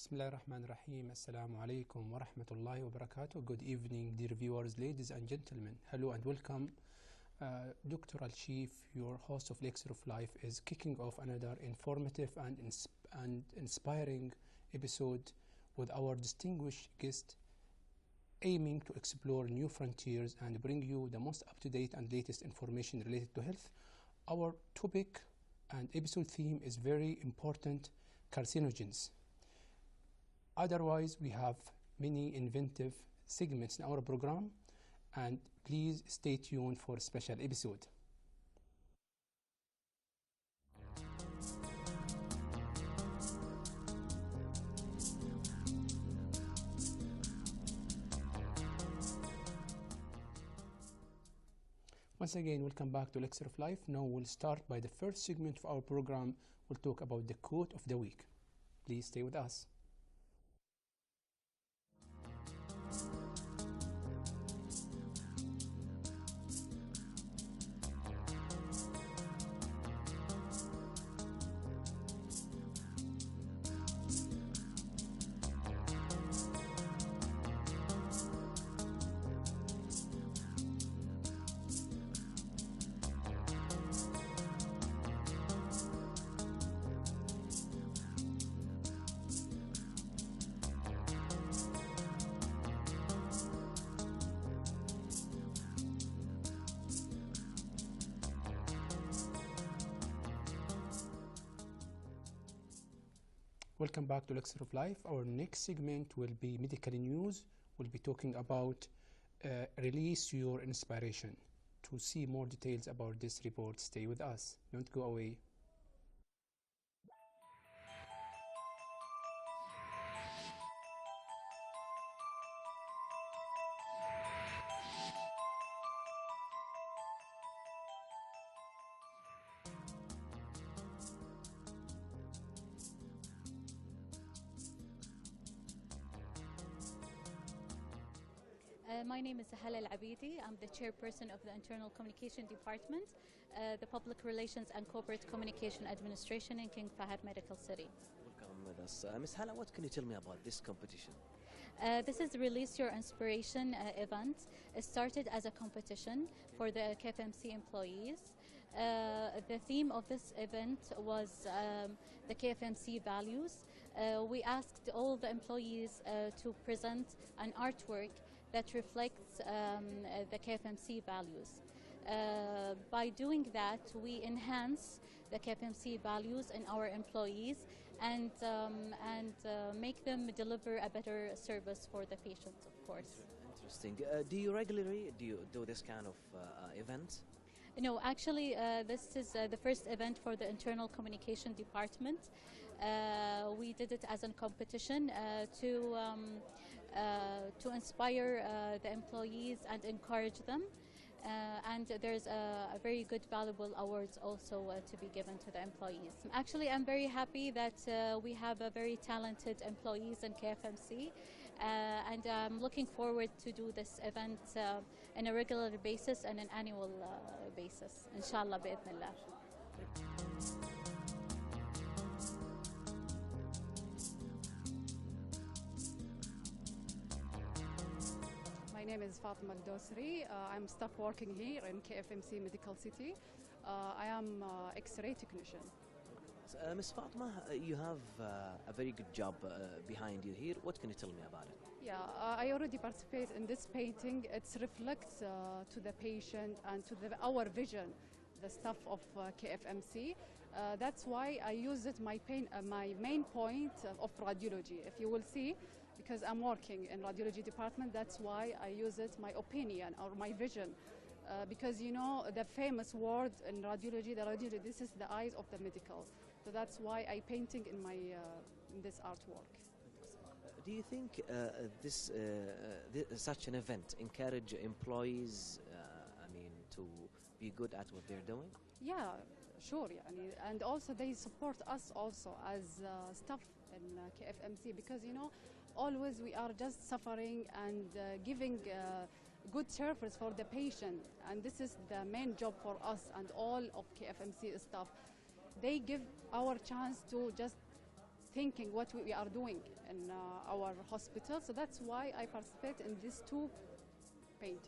Bismillahirrahmanirrahim. Assalamu alaikum wa rahmatullahi wa barakatuh. Good evening, dear viewers, ladies and gentlemen. Hello and welcome. Dr. Alsheef, your host of Elixir of Life, is kicking off another informative and inspiring episode with our distinguished guest, aiming to explore new frontiers and bring you the most up-to-date and latest information related to health. Our topic and episode theme is very important: carcinogens. Otherwise, we have many inventive segments in our program, and please stay tuned for a special episode. Once again, welcome back to Elixir of Life. Now we'll start by the first segment of our program. We'll talk about the quote of the week. Please stay with us. Welcome back to Elixir of Life. Our next segment will be medical news. We'll be talking about release your inspiration. To see more details about this report, stay with us. Don't go away. My name is Hala Al-Abidi. I'm the chairperson of the Internal Communication Department, the Public Relations and Corporate Communication Administration in King Fahad Medical City. Welcome with us. Ms. Hala, what can you tell me about this competition? This is Release Your Inspiration event. It started as a competition for the KFMC employees. The theme of this event was the KFMC values. We asked all the employees to present an artwork that reflects the KFMC values. By doing that, we enhance the KFMC values in our employees and make them deliver a better service for the patients, of course. Interesting. Do you regularly do this kind of event? No, actually, this is the first event for the Internal Communication Department. We did it as a competition to inspire the employees and encourage them. And there's a very good valuable awards also to be given to the employees. Actually, I'm very happy that we have a very talented employees in KFMC, and I'm looking forward to do this event on a regular basis and an annual basis, inshallah, bi'idhnillah. My name is Fatima Al-Dosri. I'm staff working here in KFMC Medical City. I am X-ray technician. Ms. Fatima, you have a very good job behind you here. What can you tell me about it? Yeah, I already participate in this painting. It reflects to the patient and to our vision, the staff of KFMC. That's why I use it my main point of radiology. If you will see, because I'm working in radiology department, that's why I use it my opinion or my vision. Because you know the famous word in radiology, this is the eyes of the medical. So that's why I painting in my in this artwork. Do you think such an event encourage employees, to be good at what they're doing? Yeah, sure. Yeah, and also they support us also as staff in KFMC, because you know always we are just suffering and giving good service for the patient, and this is the main job for us and all of KFMC staff. They give our chance to just thinking what we are doing in our hospital. So that's why I participate in these two paintings.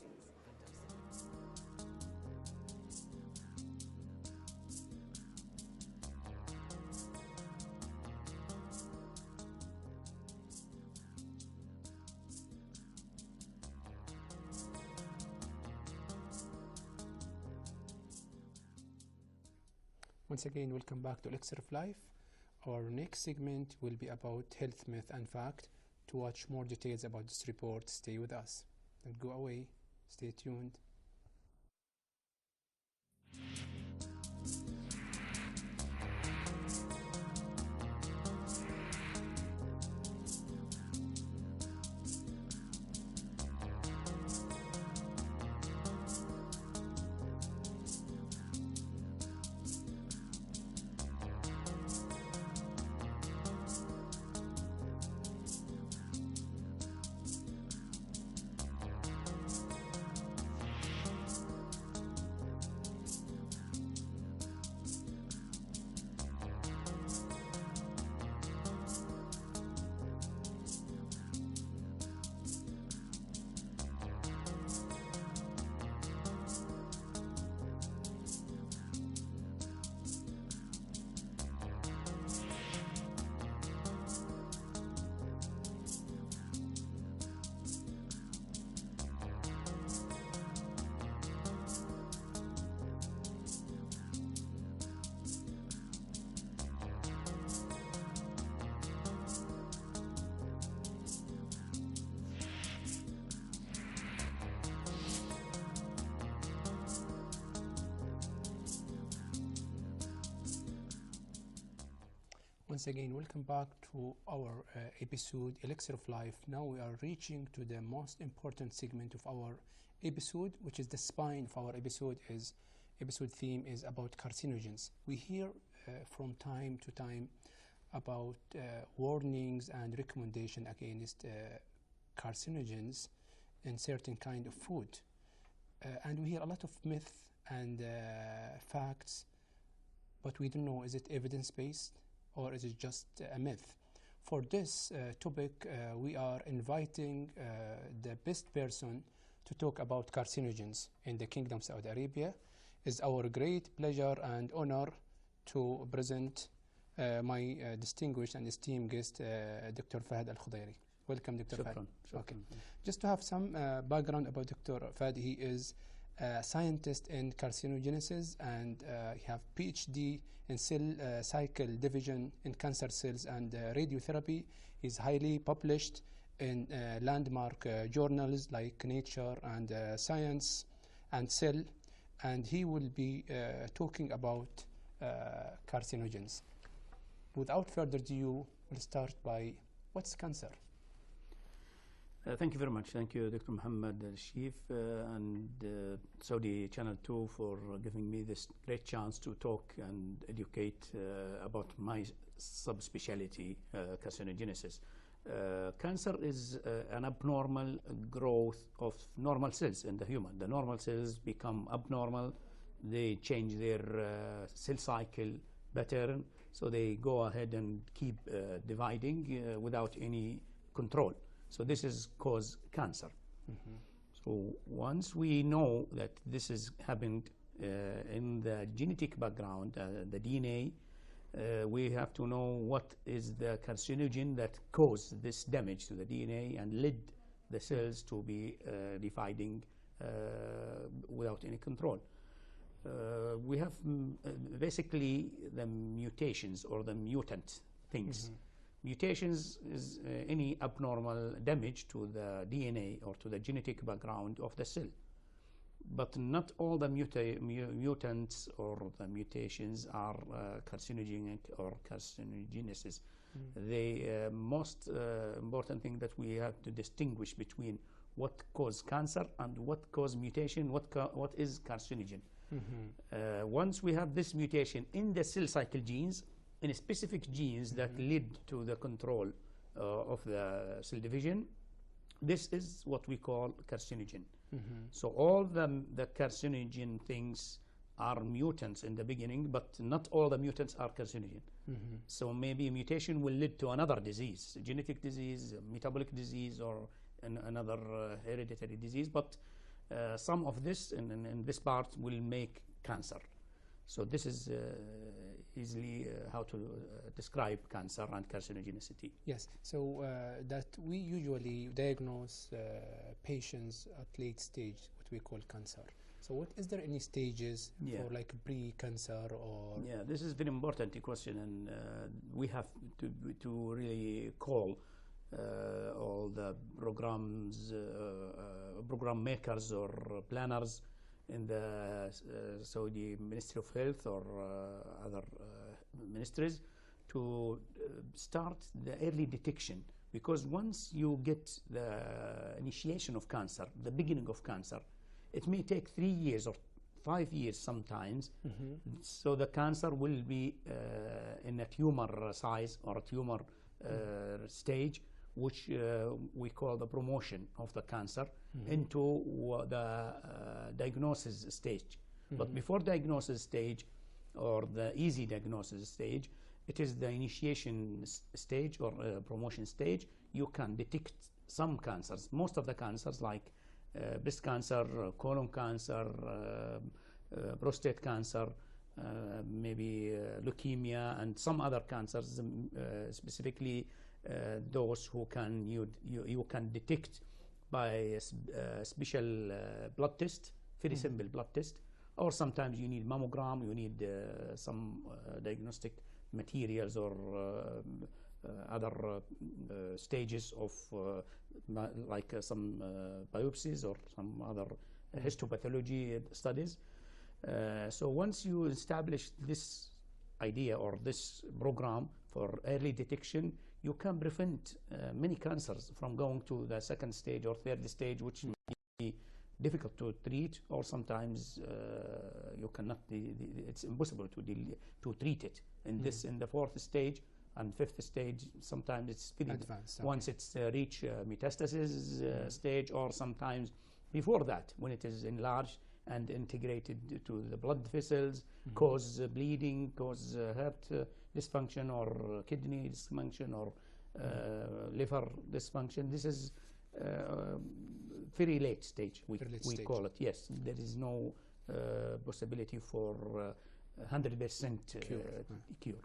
Once again, welcome back to Elixir of Life. Our next segment will be about health myth and fact. To watch more details about this report, stay with us. Don't go away. Stay tuned. Once again, welcome back to our episode Elixir of Life. Now we are reaching to the most important segment of our episode, which is the spine of our episode. Episode theme is about carcinogens. We hear from time to time about warnings and recommendation against carcinogens in certain kind of food, and we hear a lot of myth and facts, but we don't know, is it evidence-based or is it just a myth? For this topic, we are inviting the best person to talk about carcinogens in the Kingdom of Saudi Arabia. It's our great pleasure and honor to present my distinguished and esteemed guest, Dr. Fahad AlKhudairy. Welcome, Dr. Fahad. Okay. Just to have some background about Dr. Fahad, he is a scientist in carcinogenesis, and he have PhD in cell cycle division in cancer cells and radiotherapy. He's highly published in landmark journals like Nature and Science and Cell, and he will be talking about carcinogens. Without further ado, we'll start by what's cancer? Thank you very much. Thank you, Dr. Mohammed, Alsheef, and Saudi Channel 2 for giving me this great chance to talk and educate about my subspecialty, carcinogenesis. Cancer is an abnormal growth of normal cells in the human. The normal cells become abnormal. They change their cell cycle pattern, so they go ahead and keep dividing without any control. So this is cause cancer. Mm-hmm. So once we know that this is happened in the genetic background, the DNA, we have to know what is the carcinogen that caused this damage to the DNA and led the cells to be dividing without any control. We have basically the mutations or the mutant things. Mm-hmm. Mutations is any abnormal damage to the DNA or to the genetic background of the cell. But not all the mutants or the mutations are carcinogenic or carcinogenesis. The most important thing that we have to distinguish between what causes cancer and what causes mutation, what is carcinogen. Mm-hmm. Once we have this mutation in the cell cycle genes, in specific genes that lead to the control of the cell division, this is what we call carcinogen. Mm-hmm. So all the carcinogen things are mutants in the beginning, but not all the mutants are carcinogen. So maybe a mutation will lead to another disease, a genetic disease, a metabolic disease, or another hereditary disease. But some of this in this part will make cancer. So this is easily how to describe cancer and carcinogenicity. Yes, so that we usually diagnose patients at late stage, what we call cancer. So what is there any stages for like pre-cancer or? Yeah, this is very important question, and we have to really call all the programs, program makers or planners in the Saudi Ministry of Health or other ministries to start the early detection, because once you get the initiation of cancer, the beginning of cancer, it may take 3 years or 5 years sometimes. So the cancer will be in a tumor size or a tumor stage, which we call the promotion of the cancer into the diagnosis stage. But before diagnosis stage or the easy diagnosis stage, it is the initiation stage or promotion stage. You can detect some cancers. Most of the cancers like breast cancer, colon cancer, prostate cancer, maybe leukemia, and some other cancers, specifically those who can you can detect by a special blood test, very simple blood test, or sometimes you need mammogram, you need some diagnostic materials or other stages of like some biopsies or some other histopathology studies. So once you establish this idea or this program for early detection, you can prevent many cancers from going to the second stage or third stage, which may be difficult to treat, or sometimes you cannot. It's impossible to treat it in this in the fourth stage and fifth stage. Sometimes it's very advanced. Once it's reach metastasis stage, or sometimes before that, when it is enlarged and integrated to the blood vessels, cause bleeding, cause heart dysfunction or kidney dysfunction or liver dysfunction. This is very late stage, we call it. Yes, there is no possibility for 100% cure.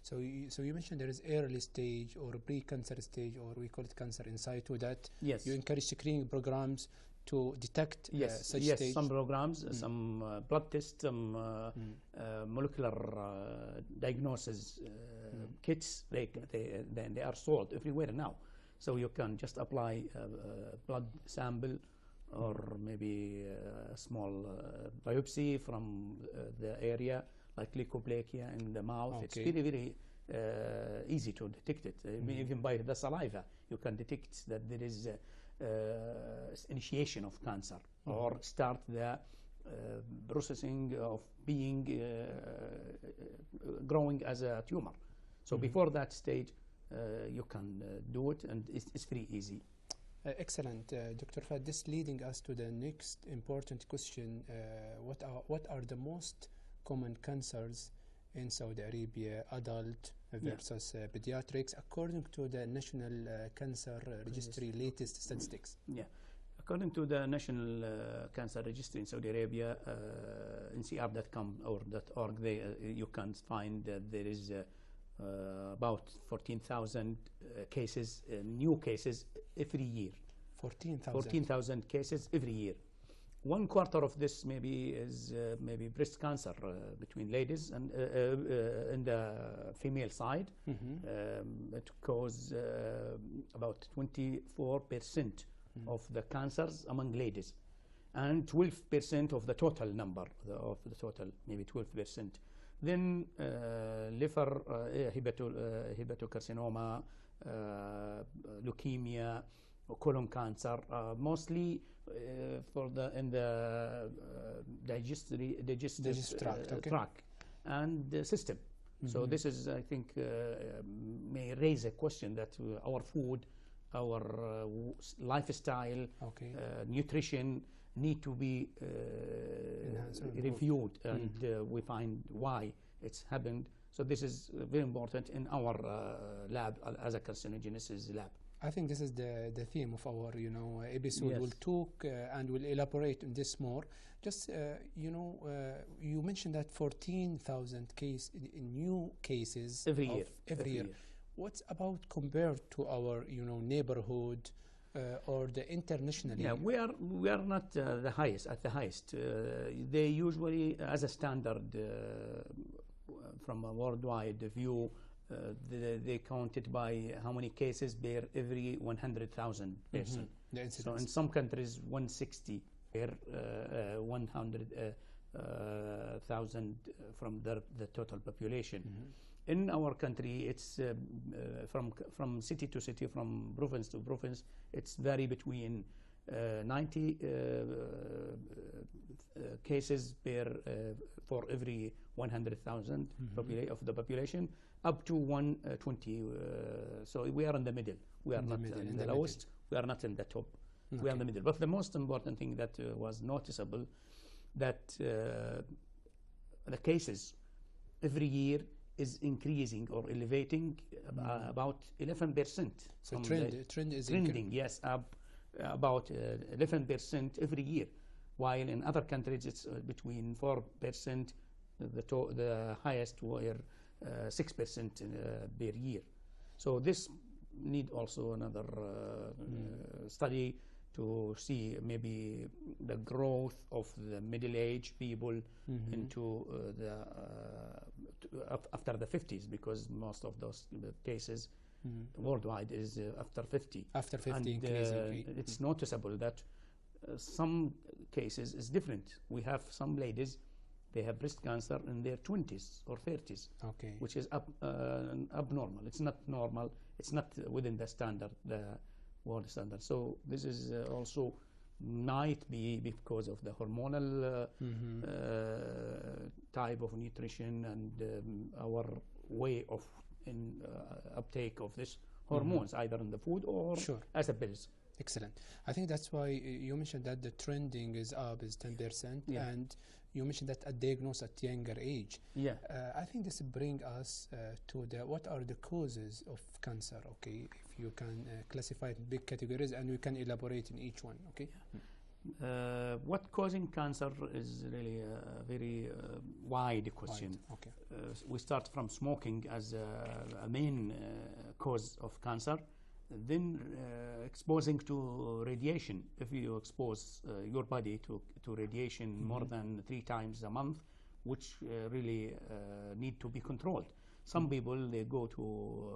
So you mentioned there is early stage or pre-cancer stage, or we call it cancer in situ, that you encourage screening programs to detect such stage. Some programs, some blood tests, some molecular diagnosis kits. They are sold everywhere now. So you can just apply a blood sample or maybe a small biopsy from the area, like leukoplakia in the mouth. It's very, very easy to detect it. Even by the saliva, you can detect that there is initiation of cancer or start the processing of being growing as a tumor. So before that stage, you can do it, and it's very easy. Excellent, Dr. Fahad. This leading us to the next important question: what are the most common cancers in Saudi Arabia, adult versus pediatrics, according to the National Cancer Registry latest statistics? Yeah, according to the National Cancer Registry in Saudi Arabia, ncr.com or .org, you can find that there is about 14,000 cases, new cases every year. 14,000 cases every year. 1/4 of this maybe is maybe breast cancer between ladies and in the female side. It causes about 24% of the cancers among ladies, and 12% of the total number of the total, maybe 12%. Then liver, hepatocarcinoma, leukemia, colon cancer, mostly for in the digestive tract and the system. So this is, I think, may raise a question that our food, our lifestyle, nutrition, need to be reviewed, and we find why it's happened. So this is very important in our lab as a carcinogenesis lab. I think this is the theme of our episode. Yes. We'll talk and we'll elaborate on this more. Just you mentioned that 14,000 new cases every year. Every year. What's about compared to our neighborhood or the internationally? Yeah, we are not the highest at the highest. They usually, as a standard from a worldwide view, they count it by how many cases per every 100,000 person. So in some countries 160 per 100,000 from the total population. In our country, it's from city to city, from province to province, it's vary between 90 cases for every 100,000 of the population, up to 120. So we are in the middle. We are not in the lowest. We are not in the top. Okay. We are in the middle. But the most important thing that was noticeable, that the cases every year is increasing or elevating about 11%. So trend is trending, yes, up about 11% every year, while in other countries it's between 4%. The highest were 6% per year. So this need also another study to see maybe the growth of the middle-aged people into after the 50s, because most of those cases worldwide is after 50. After 50 and it's noticeable that some cases is different. We have some ladies, they have breast cancer in their 20s or 30s, okay, which is abnormal. It's not normal. It's not within the standard, the world standard. So this is also might be because of the hormonal type of nutrition and our way of uptake of this hormones, either in the food or as a pills. Excellent. I think that's why you mentioned that the trending is up, is 10%, and you mentioned that a diagnosis at younger age. Yeah. I think this brings us to what are the causes of cancer, okay? If you can classify it in big categories and we can elaborate in each one, okay? What causing cancer is really a very wide question. Okay. We start from smoking as a main cause of cancer. Then exposing to radiation. If you expose your body to radiation more than 3 times a month, which really need to be controlled. Some people, they go to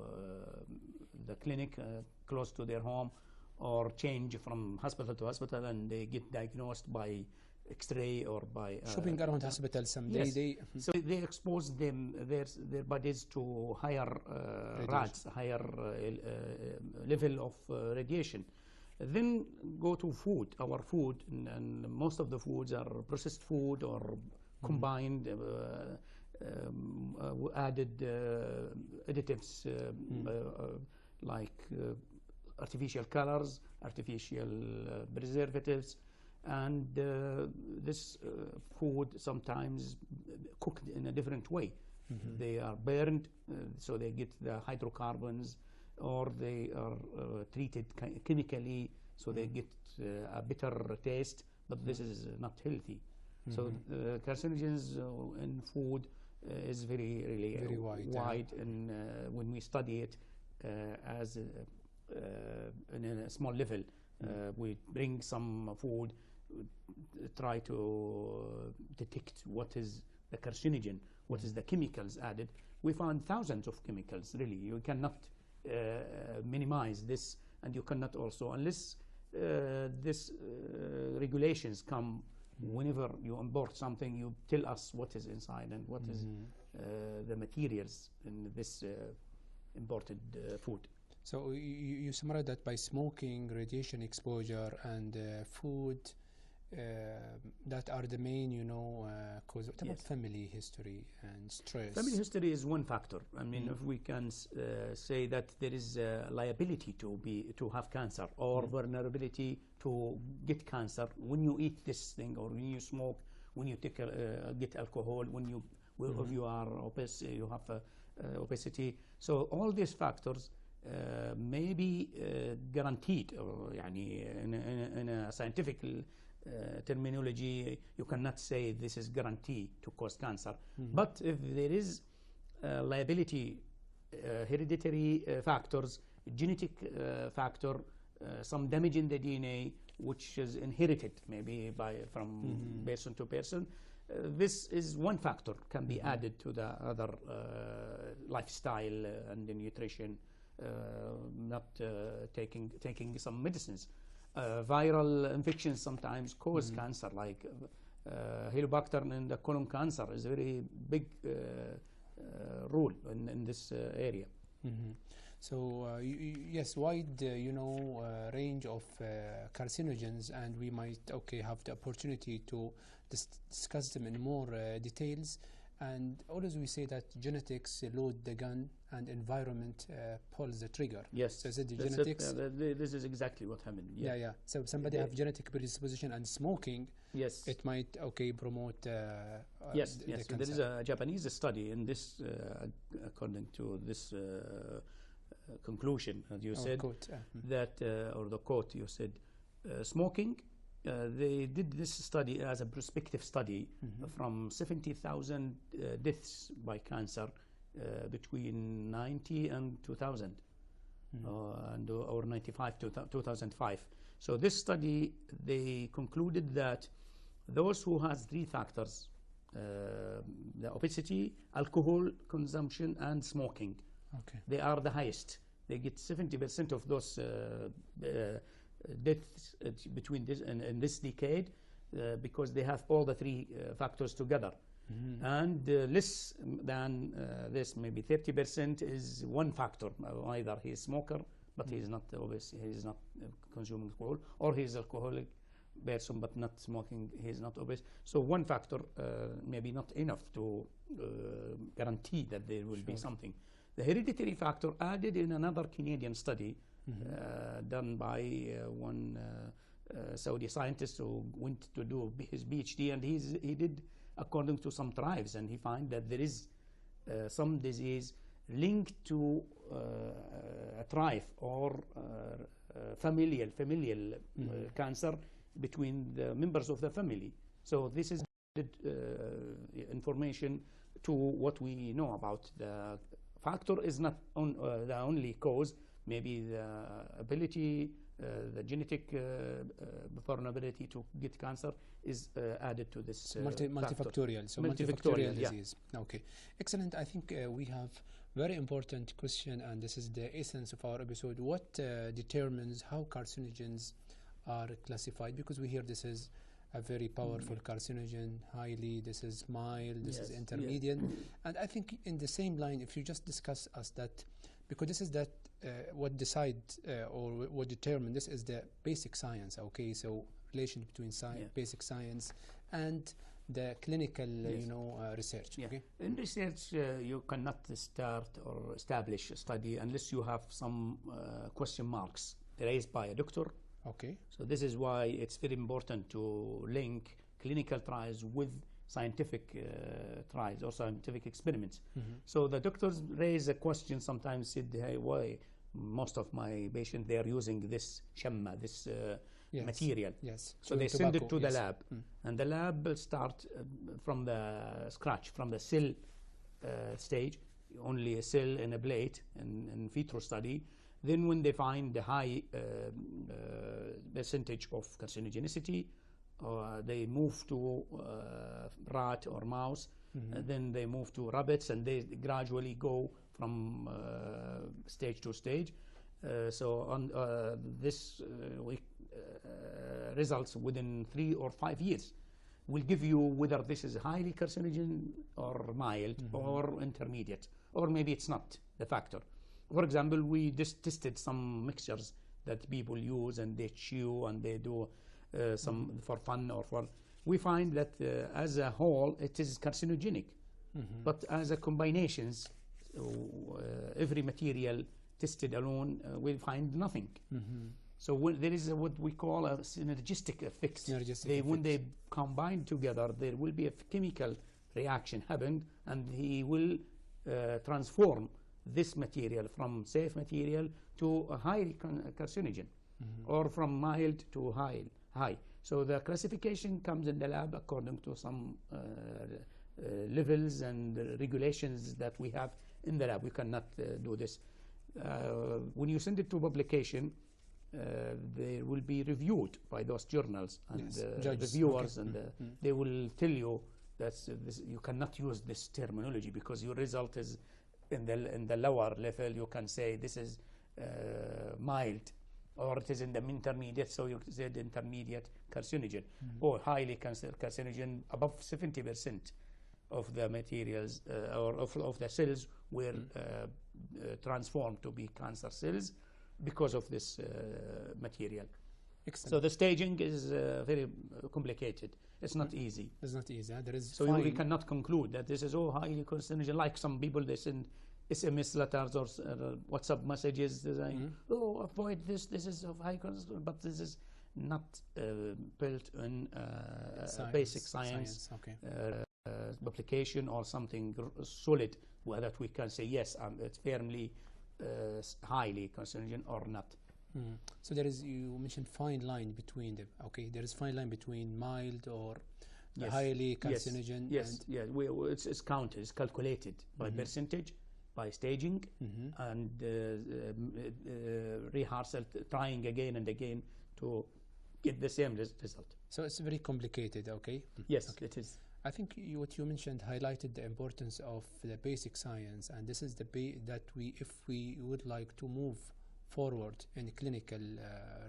the clinic close to their home, or change from hospital to hospital, and they get diagnosed by X-ray or by shopping around hospital someday. Yes. So they expose their bodies to higher rads, higher level of radiation. Then go to food. Our food, and most of the foods are processed food or combined, added additives like artificial colors, artificial preservatives. And this food sometimes cooked in a different way. They are burned, so they get the hydrocarbons, or they are treated chemically, so they get a bitter taste, but this is not healthy. So carcinogens in food is really wide, and when we study it as in a small level, we bring some food, try to detect what is the carcinogen, what is the chemicals added. We found thousands of chemicals, really. You cannot minimize this, and you cannot also, unless this regulations come, whenever you import something, you tell us what is inside and what is the materials in this imported food. So you summarize that by smoking, radiation exposure, and food that are the main, cause. What about Yes. family history and stress? Family history is one factor. I mean, Mm. if we can say that there is a liability to have cancer or vulnerability to get cancer when you eat this thing, or when you smoke, when you take get alcohol, when you if you are obese, you have obesity. So all these factors may be guaranteed, or يعني in a scientific terminology, you cannot say this is guarantee to cause cancer. But if there is liability, hereditary factors, genetic factor, some damage in the DNA, which is inherited maybe from person to person, this is one factor can be added to the other lifestyle and the nutrition, not taking some medicines. Viral infections sometimes cause cancer, like Helicobacter in the colon cancer is a very big role in this area. So yes, wide range of carcinogens, and we might have the opportunity to discuss them in more details. And always we say that genetics load the gun and environment pulls the trigger. Yes, so is it the that's genetics? This is exactly what happened. Yeah. So if somebody have genetic predisposition and smoking, yes, it might promote yes. the So cancer. there is a Japanese study in this, according to this conclusion, as you said, quote, that or the quote you said, smoking. They did this study as a prospective study from 70,000 deaths by cancer between 90 and 2000, or 95 to 2005. So this study, they concluded that those who has three factors, the obesity, alcohol consumption, and smoking, they are the highest. They get 70% of those deaths between this and in this decade, because they have all the three factors together. And less than this, maybe 30% is one factor. Either he is smoker, but he is not obese, he is not consuming alcohol, or he is alcoholic person but not smoking, he is not obese. So one factor maybe not enough to guarantee that there will be something. The hereditary factor added in another Canadian study done by one Saudi scientist who went to do his PhD, and he did according to some tribes, and he found that there is some disease linked to a tribe or familial cancer between the members of the family. So this is information to what we know about. The factor is not the only cause. Maybe the ability, the genetic vulnerability to get cancer is added to this multifactorial. So multifactorial disease. Okay, excellent. I think we have very important question, and this is the essence of our episode. What determines how carcinogens are classified? Because we hear this is a very powerful carcinogen, highly, this is mild, this is intermediate. And I think in the same line, if you just discuss us that, because this is that what decide or what determine, this is the basic science, okay? So relation between basic science and the clinical, research. Okay? In research, you cannot start or establish a study unless you have some question marks raised by a doctor. Okay. So this is why it's very important to link clinical trials with scientific trials or scientific experiments. So the doctors raise a question, sometimes said, hey, why most of my patients, they are using this shamma, this material. Yes. So they send it to the lab, and the lab will start from the scratch, from the cell stage, only a cell in a plate in vitro study. Then when they find the high percentage of carcinogenicity, they move to rat or mouse, then they move to rabbits, and they gradually go from stage to stage. So on this results within 3 or 5 years will give you whether this is highly carcinogen or mild or intermediate, or maybe it's not the factor. For example, we just tested some mixtures that people use, and they chew and they do some for fun or for. We find that as a whole it is carcinogenic, but as a combinations, every material tested alone, we find nothing. So there is what we call a synergistic effect. When they combine together, there will be a chemical reaction happen, and he will transform this material from safe material to a highly carcinogen, or from mild to high. So the classification comes in the lab according to some levels and regulations that we have in the lab. We cannot do this. When you send it to publication, they will be reviewed by those journals and reviewers, and they will tell you that you cannot use this terminology because your result is in the lower level. You can say this is mild, or it is in the intermediate, so you said intermediate carcinogen, or highly carcinogen. Above 70% of the materials or of the cells were transformed to be cancer cells because of this material. Excellent. So the staging is very complicated. It's not easy. It's not easy. There is so we cannot conclude that this is highly carcinogen. Like some people, they send SMS letters or WhatsApp messages saying, "Oh, avoid this. This is of high carcinogen," but this is not built in basic science. Publication or something solid that we can say yes, it's firmly highly carcinogen or not. So there is, you mentioned fine line between them. Okay, there is fine line between mild or highly carcinogen. It's counted, it's calculated by percentage, by staging, and rehearsal, trying again and again to get the same result. So it's very complicated. Okay. Yes, okay. It is. I think what you mentioned highlighted the importance of the basic science, and this is the that if we would like to move forward in clinical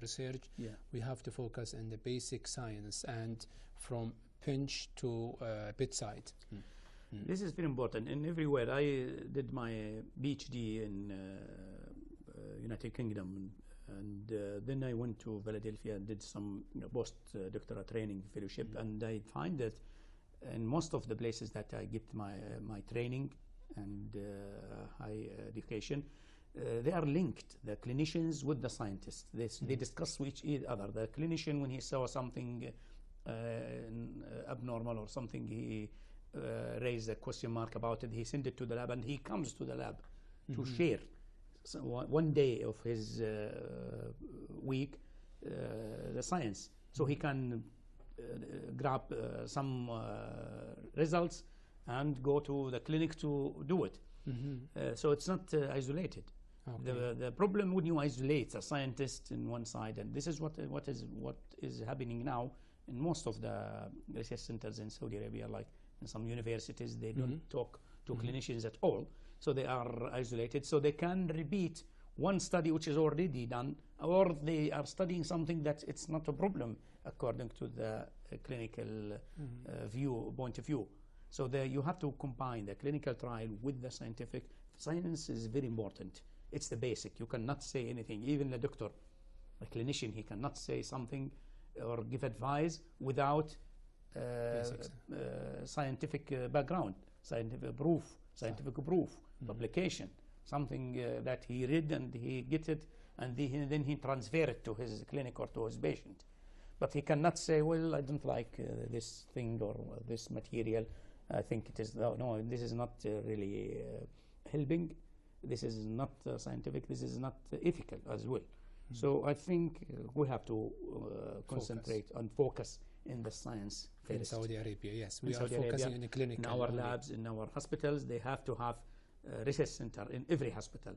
research, we have to focus on the basic science and from pinch to bedside. This is very important. And everywhere I did my PhD in United Kingdom, and then I went to Philadelphia and did some post-doctoral training fellowship, and I find that in most of the places that I get my training and high education, they are linked, the clinicians with the scientists. They discuss with each other. The clinician, when he saw something abnormal or something, he raised a question mark about it. He sent it to the lab, and he comes to the lab to share one day of his week the science, so he can grab some results and go to the clinic to do it. So it's not isolated. Okay. The problem when you isolate a scientist in one side, and this is what is happening now in most of the research centers in Saudi Arabia, like in some universities, they don't talk to clinicians at all. So they are isolated, so they can repeat one study which is already done, or they are studying something that it's not a problem according to the clinical point of view. So you have to combine the clinical trial with the scientific. Science is very important. It's the basic. You cannot say anything. Even the doctor, a clinician, he cannot say something or give advice without scientific background, scientific proof, publication, something that he read and he gets it, and then he transfer it to his clinic or to his patient. But he cannot say, well, I don't like this thing or this material. I think it is, no, this is not really helping. This is not scientific. This is not ethical as well. So I think we have to concentrate and focus in the science first. In Saudi Arabia, yes. We in are Saudi focusing Arabia, in the clinic. In our labs, in our hospitals, they have to have a research center in every hospital,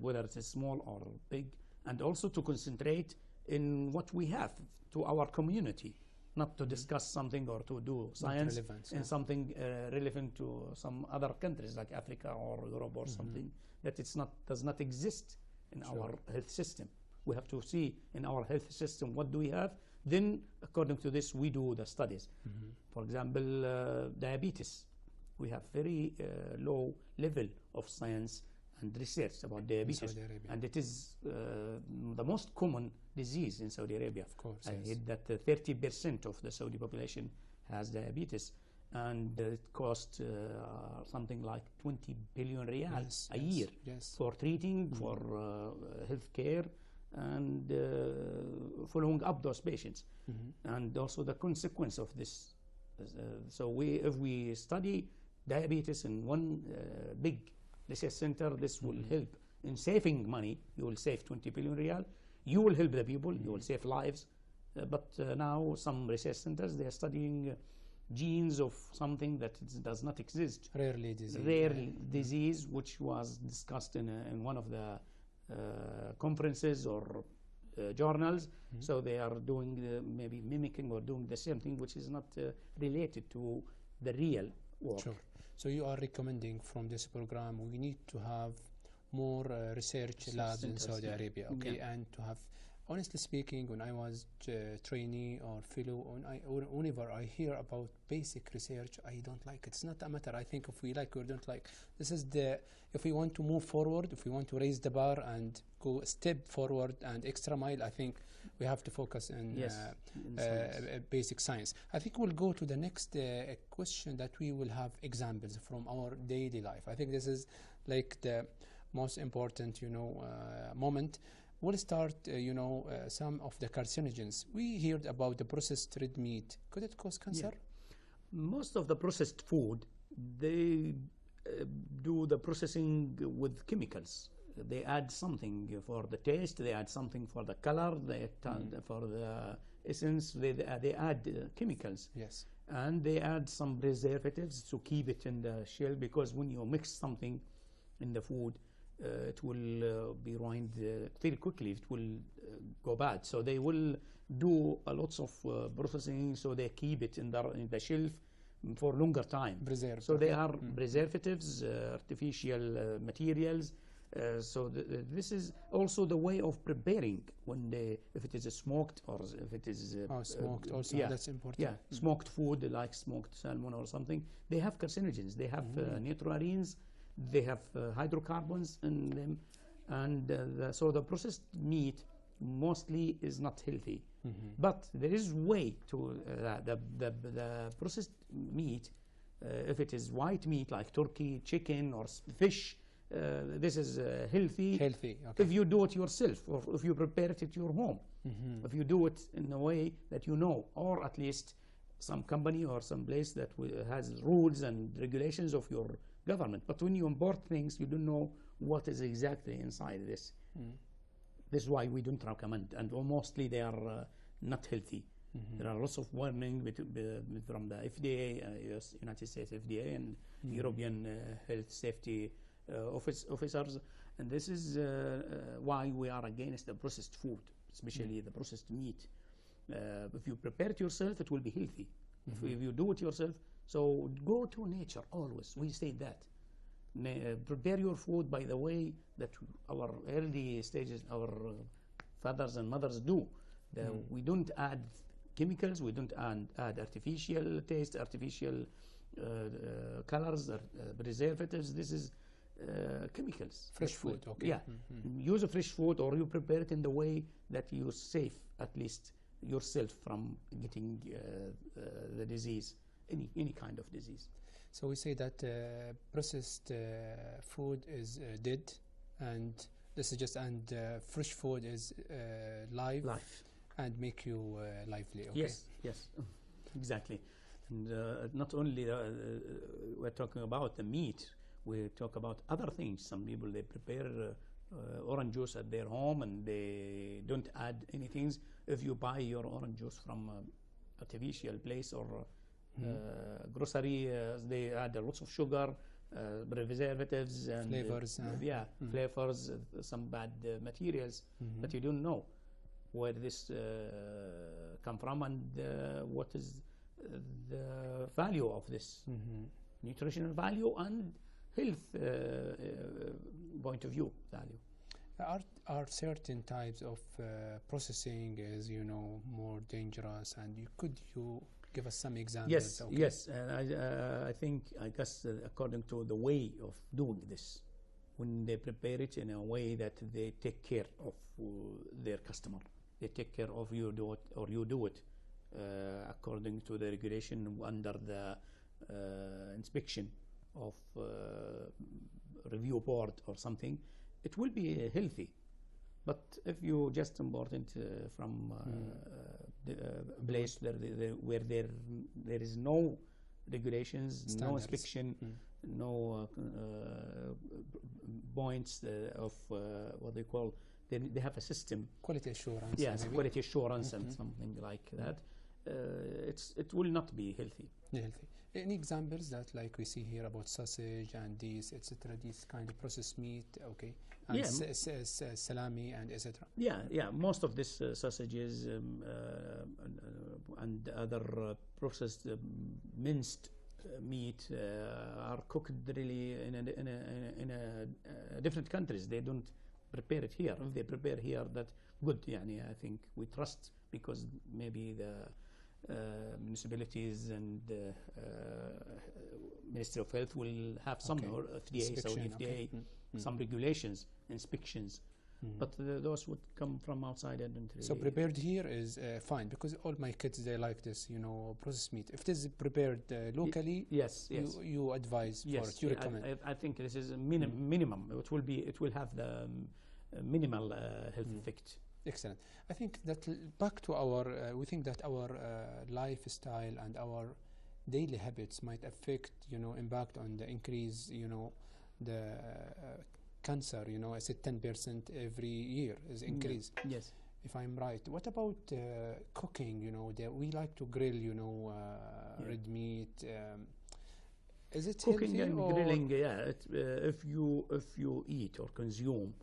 whether it's small or big, and also to concentrate in what we have to our community, not to discuss something or to do science in something relevant to some other countries like Africa or Europe or something that does not exist in our health system. We have to see in our health system what do we have. Then, according to this, we do the studies. For example, diabetes. We have very low level of science and research about diabetes. Saudi Arabia. And it is the most common disease in Saudi Arabia. Of course, I yes. heard that 30% of the Saudi population has diabetes, and it costs something like 20 billion riyal Yes, a yes, year yes. for treating, for health care, and following up those patients. And also the consequence of this. So if we study diabetes in one big research center, this will help in saving money. You will save 20 billion riyal. You will help the people. You will save lives. But now some research centers, they are studying genes of something that does not exist. Rarely disease. Rare disease, which was discussed in one of the conferences or journals. So they are doing maybe mimicking or doing the same thing, which is not related to the real work. Sure. So you are recommending from this program we need to have more research labs in centers, Saudi yeah. Arabia, okay, Yeah. and to have, honestly speaking, when I was trainee or fellow, whenever I hear about basic research, I don't like it. It's not a matter, I think, if we like or don't like. This is the, if we want to move forward, if we want to raise the bar and go a step forward and extra mile, I think we have to focus on Yes, in science. basic science. I think we'll go to the next question that we will have examples from our daily life. I think this is like the most important, moment. We'll start, some of the carcinogens. We heard about the processed red meat. Could it cause cancer? Yeah. Most of the processed food, they do the processing with chemicals. They add something for the taste, they add something for the color, they add for the essence, they add chemicals. Yes. And they add some preservatives to keep it in the shell, because when you mix something in the food, it will be ruined very quickly. It will go bad. So they will do a lots of processing, so they keep it in the shelf for longer time. Preserved. So they are preservatives, artificial materials. So this is also the way of preparing when if it is smoked or if it is smoked also, yeah, that's important. Yeah, smoked food like smoked salmon or something. They have carcinogens. They have nitroarenes. They have hydrocarbons in them, and so the processed meat mostly is not healthy. But there is way to the processed meat. If it is white meat like turkey, chicken, or fish, this is healthy. Healthy, okay. If you do it yourself, or if you prepare it at your home. If you do it in a way that you know, or at least some company or some place that has rules and regulations of your government. But when you import things, you don't know what is exactly inside this. This is why we don't recommend, and mostly they are not healthy. There are lots of warning from the FDA, US, United States FDA, and European health safety officers, and this is why we are against the processed food, especially the processed meat. If you prepare it yourself, it will be healthy. If you do it yourself, so go to nature always. We say that. Prepare your food by the way that our early stages, our fathers and mothers do. We don't add chemicals, we don't add artificial taste, artificial colors, preservatives. This is chemicals. Fresh food, okay. Yeah. Use a fresh food, or you prepare it in the way that you save at least yourself from getting the disease, any kind of disease. So we say that processed food is dead, and this is just, and fresh food is live and make you lively. Okay? Yes, exactly. And not only we're talking about the meat, we talk about other things. Some people, they prepare orange juice at their home and they don't add anything. If you buy your orange juice from artificial place or grocery, they add lots of sugar, preservatives and flavors. Flavors, some bad materials, but you don't know where this come from and what is the value of this nutritional value and health point of view value. Are certain types of processing is more dangerous, and could you give us some examples? Yes, okay. yes, and I guess according to the way of doing this, when they prepare it in a way that they take care of their customer. They take care of you do it, or you do it according to the regulation under the inspection of review board or something. It will be healthy. But if you just import it from the place where there is no regulations, Standards. no inspection, no points of what they call, they have a system. Quality assurance. Yes, maybe. quality assurance and something like that. It will not be healthy. Healthy. Any examples that, like we see here about sausage and these, etc., these kind of processed meat, okay, and Yeah. salami and etc. Yeah. Most of this sausages and other processed minced meat are cooked really in a different countries. They don't prepare it here. If they prepare here, that good. Yani, I think we trust, because maybe the municipalities and Ministry of Health will have some, or FDA, Saudi FDA, some regulations, inspections. But those would come from outside. I don't really. So prepared here is fine, because all my kids, they like this, processed meat. If it is prepared locally, yes. you advise for it. You recommend. I think this is a minimum. It will have the minimal health effect. Excellent. I think that back to our, we think that our lifestyle and our daily habits might affect, impact on the increase, the cancer, I said 10% every year is increase. Yes. If I'm right. What about cooking, we like to grill, red meat. Is it cooking healthy and grilling? Yeah. If you eat or consume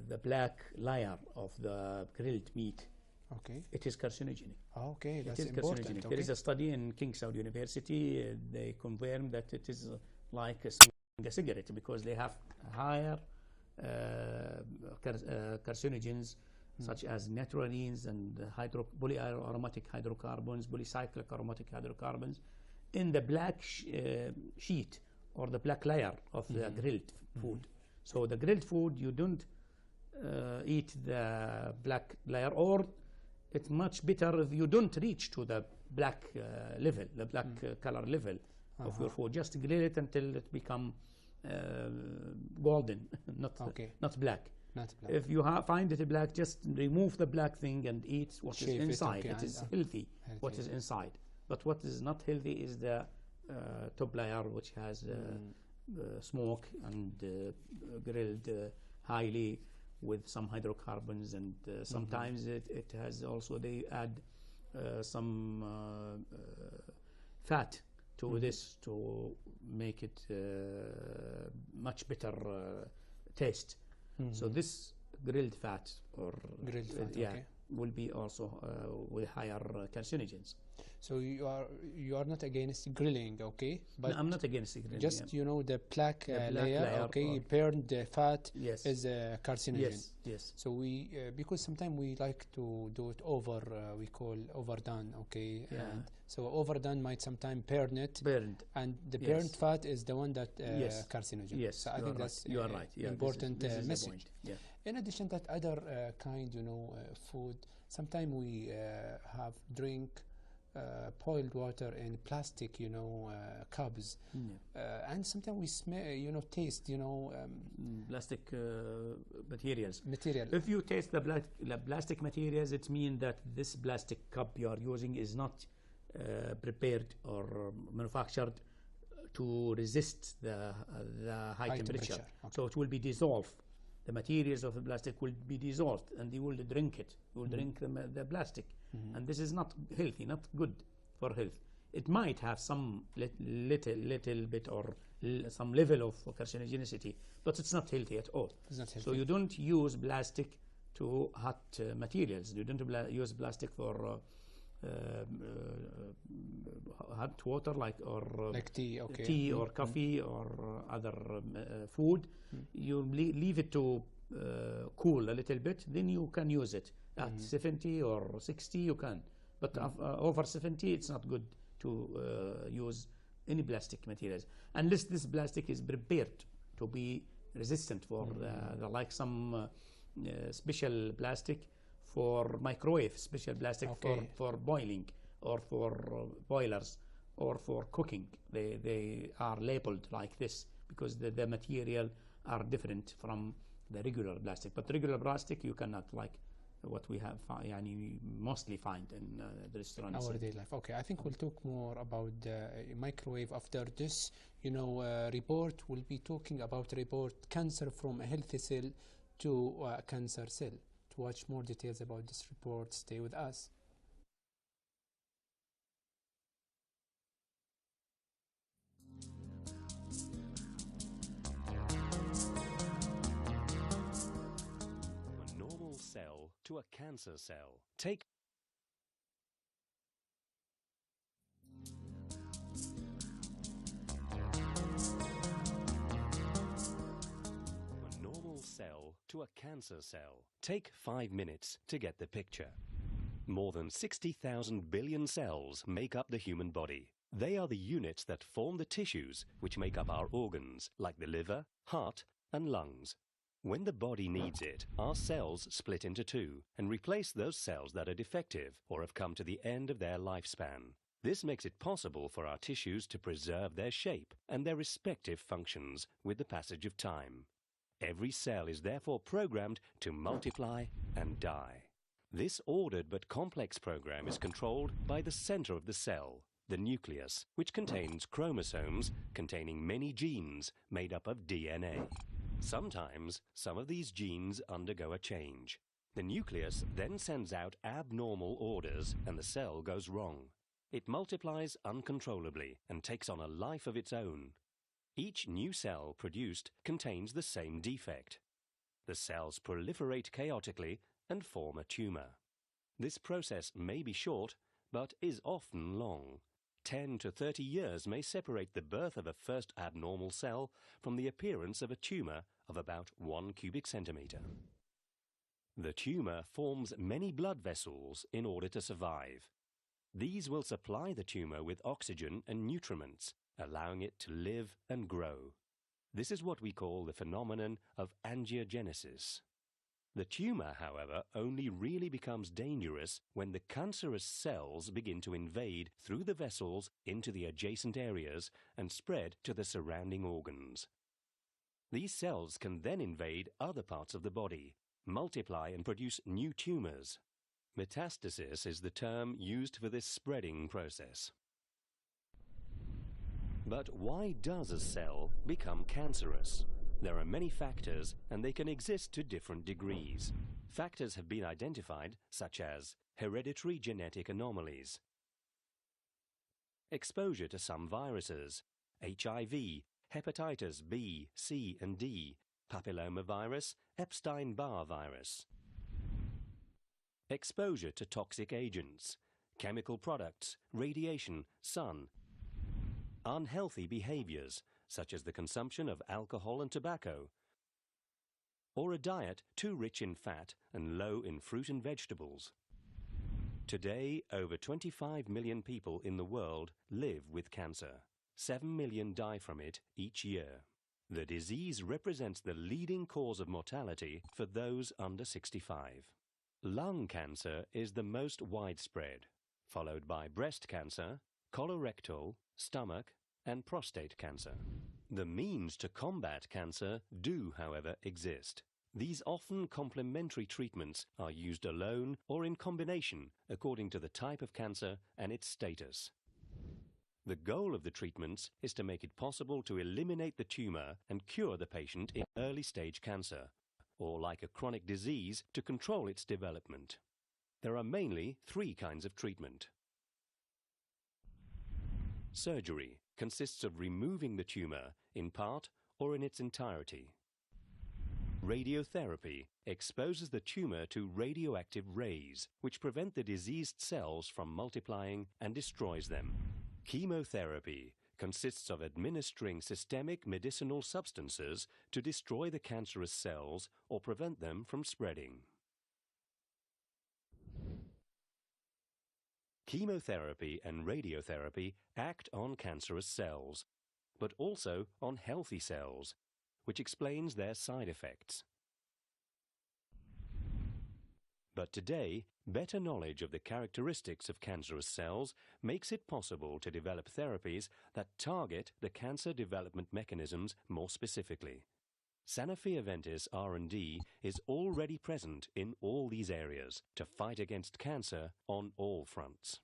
the black layer of the grilled meat, okay, it is carcinogenic. Okay, that's important. Okay. There is a study in King Saud University. They confirm that it is like a cigarette, because they have higher carcinogens such as nitrogens and polyaromatic hydrocarbons, polycyclic aromatic hydrocarbons in the black sheet or the black layer of the grilled food. So the grilled food, you don't eat the black layer, or it's much better if you don't reach to the black level, the black color level of your food. Just grill it until it become golden, not black. Not black. If you find it black, just remove the black thing and eat what is inside. It is healthy, what is inside. But what is not healthy is the top layer, which has smoke and grilled highly with some hydrocarbons, and sometimes it has also, they add some fat to this to make it much better taste. So this grilled fat or will be also with higher carcinogens. So you are not against grilling, okay? But no, I'm not against grilling. Just the black layer, okay? Burned fat is a carcinogen. Yes. So we because sometimes we like to do it over, we call overdone, okay? Yeah. And so overdone might sometimes burn it. And the burned fat is the one that carcinogen. Yes. So I think that's you are right. Yeah, important this is message. Yeah. In addition to that, other kind, food. Sometimes we have drink boiled water in plastic, cups, and sometimes we smell, taste, plastic materials. Material. If you taste the plastic materials, it means that this plastic cup you are using is not prepared or manufactured to resist the high temperature. Okay. So it will be dissolved. The materials of the plastic will be dissolved, and you will drink it. You will drink the plastic, and this is not healthy, not good for health. It might have some little bit or some level of carcinogenicity, but it's not healthy at all. It's not healthy. So you don't use plastic to hot materials. You don't use plastic for hot water, like tea, okay. Tea or coffee or other food. You leave it to cool a little bit, then you can use it at 70 or 60. You can, but over 70, it's not good to use any plastic materials unless this plastic is prepared to be resistant for like some special plastic for microwave, special plastic for boiling or for boilers or for cooking. They are labeled like this because the material are different from the regular plastic. But regular plastic you cannot, like what we have mostly find in the restaurants. Our daily life. Okay, I think we'll talk more about the microwave after this. Report. We'll be talking about report cancer from a healthy cell to a cancer cell. To watch more details about this report, stay with us. A normal cell to a cancer cell. Take cell to a cancer cell. Take 5 minutes to get the picture. More than 60,000 billion cells make up the human body. They are the units that form the tissues which make up our organs, like the liver, heart, and lungs. When the body needs it, our cells split into two and replace those cells that are defective or have come to the end of their lifespan. This makes it possible for our tissues to preserve their shape and their respective functions with the passage of time. Every cell is therefore programmed to multiply and die. This ordered but complex program is controlled by the center of the cell, the nucleus, which contains chromosomes containing many genes made up of DNA. Sometimes, some of these genes undergo a change. The nucleus then sends out abnormal orders and the cell goes wrong. It multiplies uncontrollably and takes on a life of its own. Each new cell produced contains the same defect. The cells proliferate chaotically and form a tumor. This process may be short, but is often long. 10 to 30 years may separate the birth of a first abnormal cell from the appearance of a tumor of about 1 cubic centimeter. The tumor forms many blood vessels in order to survive. These will supply the tumor with oxygen and nutriments, allowing it to live and grow. This is what we call the phenomenon of angiogenesis. The tumor, however, only really becomes dangerous when the cancerous cells begin to invade through the vessels into the adjacent areas and spread to the surrounding organs. These cells can then invade other parts of the body, multiply and produce new tumors. Metastasis is the term used for this spreading process. But why does a cell become cancerous? There are many factors, and they can exist to different degrees. Factors have been identified, such as hereditary genetic anomalies, exposure to some viruses, HIV, hepatitis B, C, and D, papillomavirus, Epstein-Barr virus, exposure to toxic agents, chemical products, radiation, sun, unhealthy behaviors, such as the consumption of alcohol and tobacco, or a diet too rich in fat and low in fruit and vegetables. Today, over 25 million people in the world live with cancer. 7 million die from it each year. The disease represents the leading cause of mortality for those under 65. Lung cancer is the most widespread, followed by breast cancer, colorectal, stomach, and prostate cancer. The means to combat cancer do, however, exist. These often complementary treatments are used alone or in combination according to the type of cancer and its status. The goal of the treatments is to make it possible to eliminate the tumor and cure the patient in early-stage cancer, or like a chronic disease, to control its development. There are mainly 3 kinds of treatment. Surgery consists of removing the tumor in part or in its entirety. Radiotherapy exposes the tumor to radioactive rays, which prevent the diseased cells from multiplying and destroys them. Chemotherapy consists of administering systemic medicinal substances to destroy the cancerous cells or prevent them from spreading. Chemotherapy and radiotherapy act on cancerous cells, but also on healthy cells, which explains their side effects. But today, better knowledge of the characteristics of cancerous cells makes it possible to develop therapies that target the cancer development mechanisms more specifically. Sanofi Aventis R&D is already present in all these areas to fight against cancer on all fronts.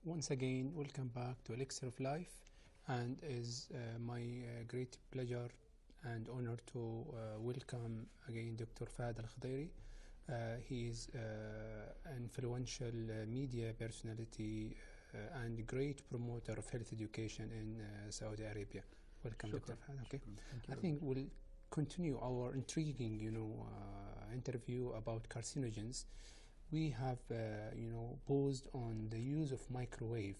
Once again, welcome back to Elixir of Life, and is my great pleasure and honor to welcome again Dr. Fahad AlKhudairy. He is influential media personality and great promoter of health education in Saudi Arabia. Welcome, Dr. Fahad. Okay, I think we'll continue our intriguing, interview about carcinogens. We have, paused on the use of microwave.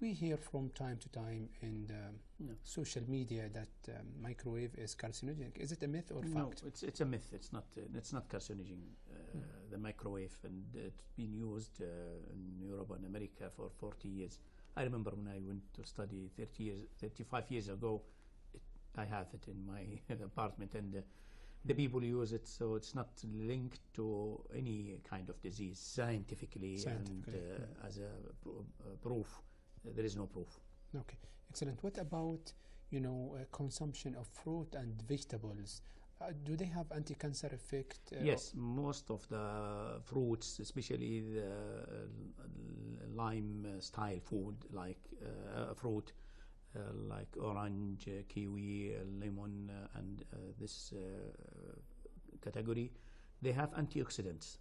We hear from time to time in the social media that microwave is carcinogenic. Is it a myth or fact? No, it's a myth. It's not carcinogen. The microwave, and it's been used in Europe and America for 40 years. I remember when I went to study 35 years ago. I have it in my apartment, and the people use it, so it's not linked to any kind of disease scientifically. And as a proof, there is no proof. Okay, excellent. What about consumption of fruit and vegetables? Do they have anti-cancer effect? Yes, most of the fruits, especially the lime-style food, like fruit, like orange, kiwi, lemon, and this category, they have antioxidants.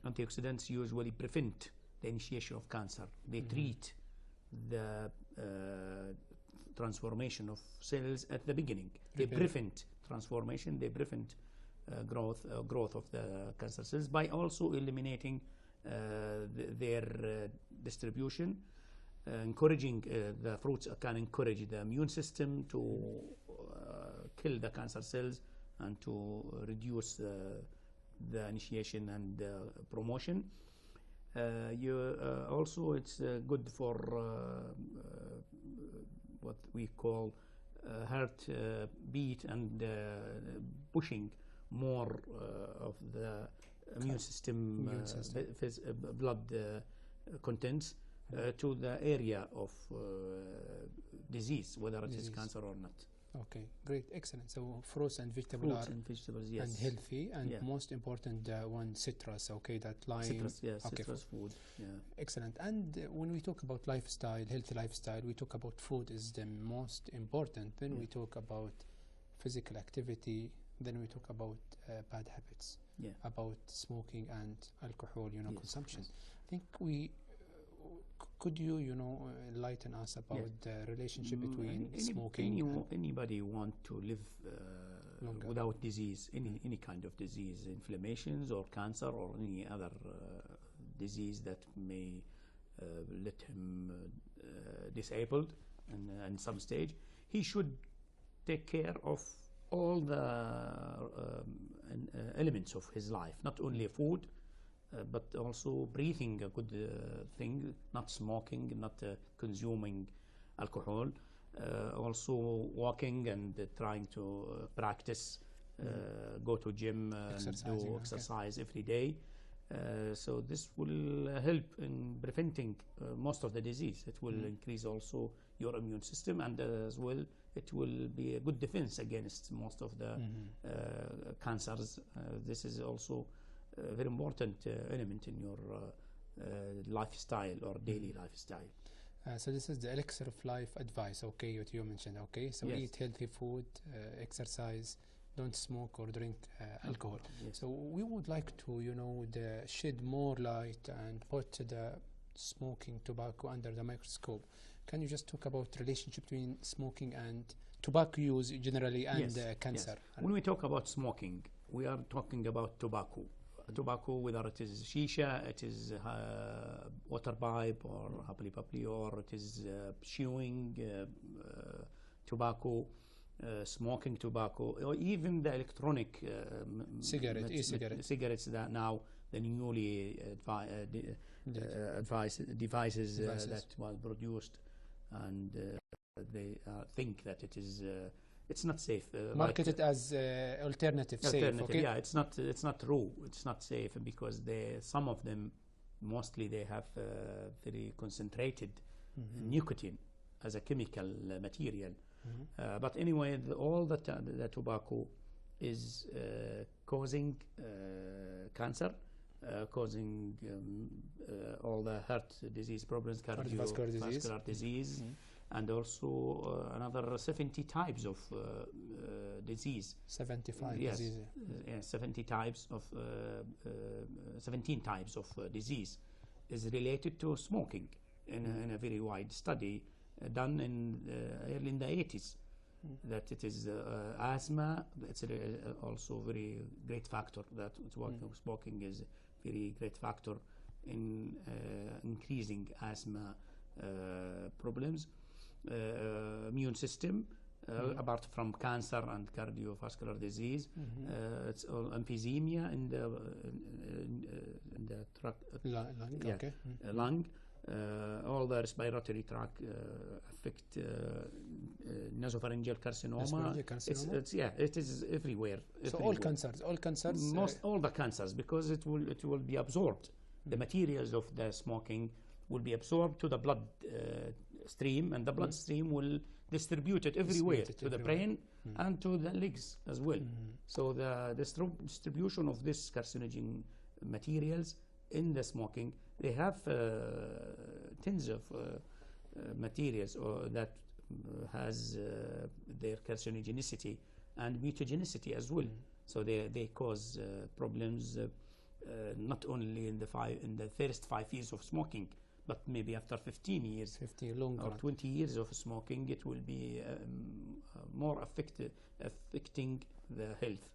Antioxidants usually prevent the initiation of cancer. They treat the transformation of cells at the beginning. They prevent transformation. They prevent growth of the cancer cells by also eliminating their distribution. Encouraging the fruits can encourage the immune system to kill the cancer cells and to reduce the initiation and promotion. Also, it's good for what we call heart beat and pushing more of the immune system, blood contents to the area of disease, whether it is cancer or not. Okay, great, excellent. So fruits and vegetables yes, and healthy, and most important one, citrus. Okay, that lime. Citrus, yes, okay, citrus food. Yeah. Excellent. And when we talk about lifestyle, healthy lifestyle, we talk about food is the most important. Then we talk about physical activity. Then we talk about bad habits. About smoking and alcohol, consumption. Yes. I think we. Could you, enlighten us about the relationship between smoking? Anybody want to live without disease, any kind of disease, inflammations or cancer or any other disease that may let him disabled in some stage, he should take care of all the elements of his life, not only food, but also breathing, a good thing, not smoking, not consuming alcohol, also walking and trying to practice, go to gym and do exercise every day. So this will help in preventing most of the disease. It will increase also your immune system, and as well it will be a good defense against most of the cancers. This is also a very important element in your lifestyle or daily lifestyle. So this is the Elixir of Life advice, okay, what you mentioned, okay? So eat healthy food, exercise, don't smoke or drink alcohol. So we would like to, shed more light and put the smoking tobacco under the microscope. Can you just talk about relationship between smoking and tobacco use generally and cancer? When we talk about smoking, we are talking about tobacco. Tobacco, whether it is shisha, it is water pipe or hapli papli, or it is chewing tobacco, smoking tobacco, or even the electronic cigarettes that now the newly devices that was produced, and they think that it is it's not safe. Marketed as alternative, safe. Okay? Yeah, it's not true. It's not safe because some of them, mostly they have very concentrated nicotine as a chemical material. But anyway, all the tobacco is causing cancer, causing all the heart disease problems, cardiovascular disease, and also another 70 types of disease. 75 yes, diseases. 70 types of 17 types of disease is related to smoking in a very wide study done early in the 80s. That it is asthma. It's also very great factor that smoking is very great factor in increasing asthma problems. Immune system, apart from cancer and cardiovascular disease, it's emphysema in the lung. All the respiratory tract affect nasopharyngeal carcinoma. It is everywhere. So all cancers, all the cancers, because it will be absorbed. The materials of the smoking will be absorbed to the blood stream, and the blood stream will distribute it everywhere, to the brain and to the legs as well. So the distribution of this carcinogen materials in the smoking, they have tons of materials that has their carcinogenicity and mutagenicity as well. So they cause problems not only in the first 5 years of smoking, but maybe after 15 years or 20 years of smoking, it will be more affecting the health.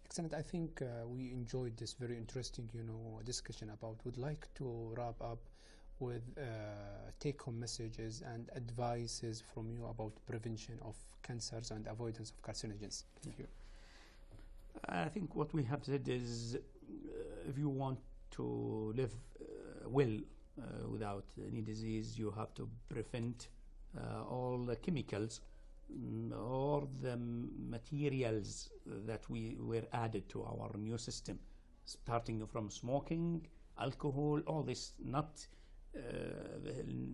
Excellent. I think we enjoyed this very interesting, discussion about. Would like to wrap up with take-home messages and advices from you about prevention of cancers and avoidance of carcinogens. Thank you. I think what we have said is, if you want to live well without any disease, you have to prevent all the chemicals or the materials that were added to our new system, starting from smoking, alcohol. All this not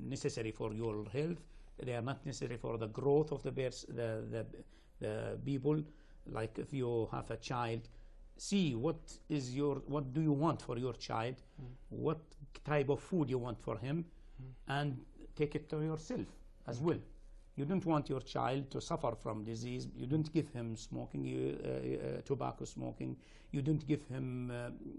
necessary for your health. They are not necessary for the growth of the people. Like if you have a child, see what do you want for your child, what type of food you want for him, and take it to yourself as well. You don't want your child to suffer from disease. You don't give him smoking, tobacco smoking. You don't give him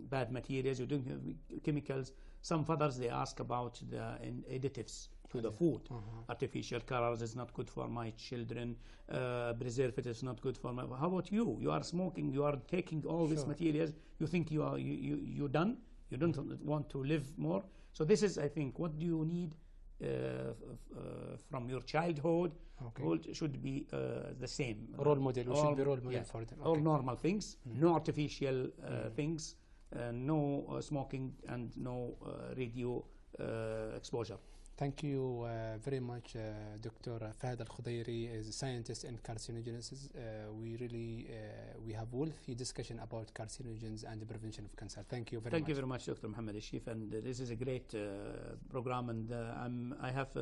bad materials. You don't give chemicals. Some fathers, they ask about the additives to the food. Artificial colors is not good for my children. Preservative is not good for my. How about you? You are smoking. You are taking all these materials. You think you done? You don't want to live more. So this is, I think, what do you need from your childhood? Should be the same. Role model. We should be role model for them. All normal things. No artificial things. No smoking and no radio exposure. Thank you very much, Dr. Fahad AlKhudairy is a scientist in carcinogenesis. We have wealthy discussion about carcinogens and the prevention of cancer. Thank you very much. Thank you very much, Dr. Mohammed, Alsheef, and this is a great program, and I have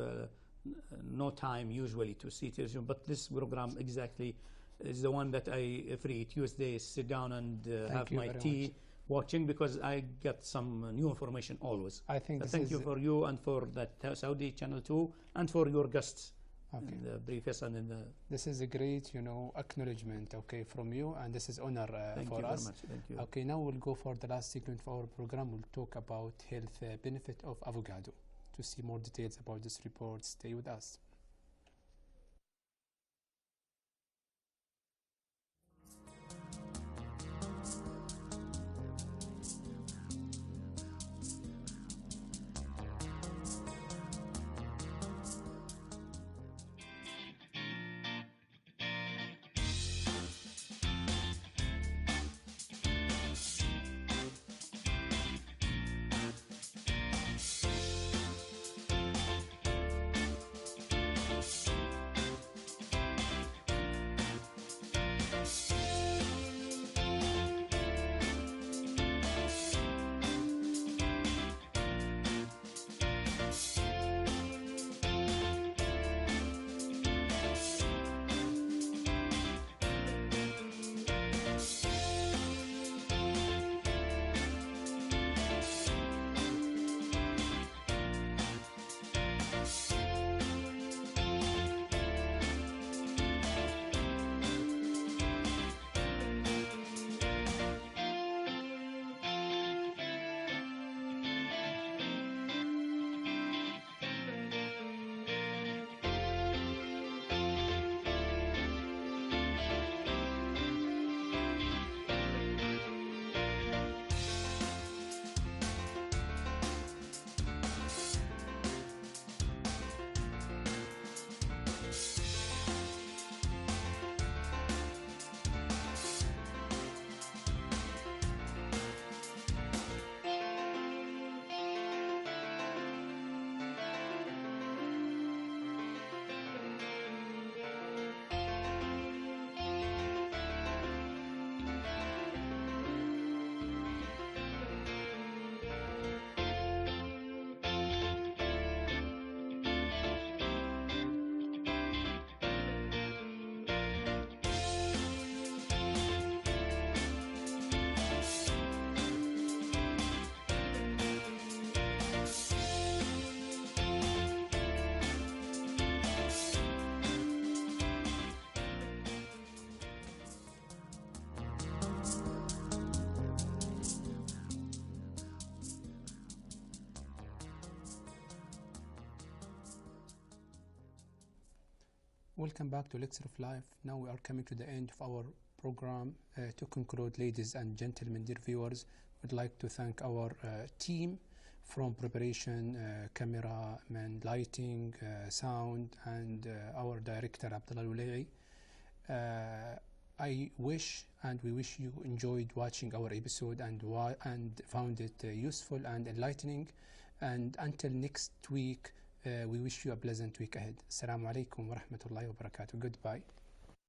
no time usually to see television, but this program exactly is the one that I every Tuesday sit down and have my tea watching, because I get some new information always. I think thank you for you and for that Saudi channel too, and for your guests in the previous and in the. This is a great, acknowledgement, from you, and this is honor for us. Thank you very much. Thank you. Okay, now we'll go for the last segment of our program. We'll talk about health benefit of avocado. To see more details about this report, stay with us. Welcome back to Elixir of Life. Now we are coming to the end of our program. To conclude, ladies and gentlemen, dear viewers, we'd like to thank our team from preparation, cameraman, lighting, sound, and our director, Abdullah Al-Wulai. I wish and we wish you enjoyed watching our episode and found it useful and enlightening. And until next week, we wish you a pleasant week ahead. Assalamu alaikum wa rahmatullahi wa barakatuh. Goodbye.